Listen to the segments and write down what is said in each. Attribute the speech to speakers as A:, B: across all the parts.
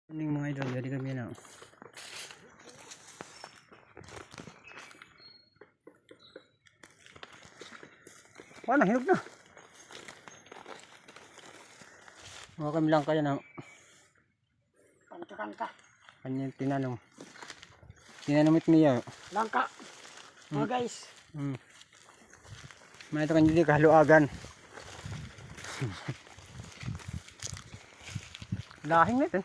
A: Ini mga idol, jadi kami na. Wala, hinog na. Mga kami lang kaya na.
B: Kanta-kanta.
A: Kanyang tinanong. Tinanong niya.
B: Langka. Mga guys.
A: May ito kanya di kahaluagan. Lahing na ito.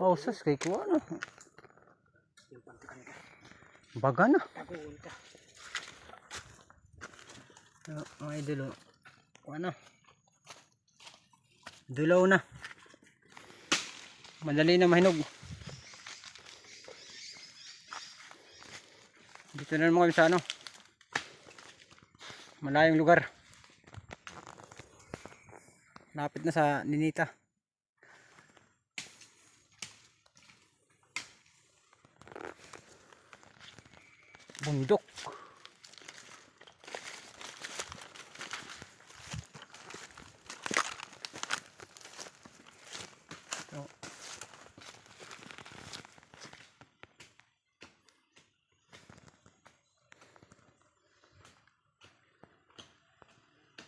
A: Oh, sus, kay kuha na. Baga na. Mga idol, kuha na. Dulaw na. Madali na mahinog. Dito na naman kami sa ano, malayong lugar. Lapit na sa Ninita. Bundok.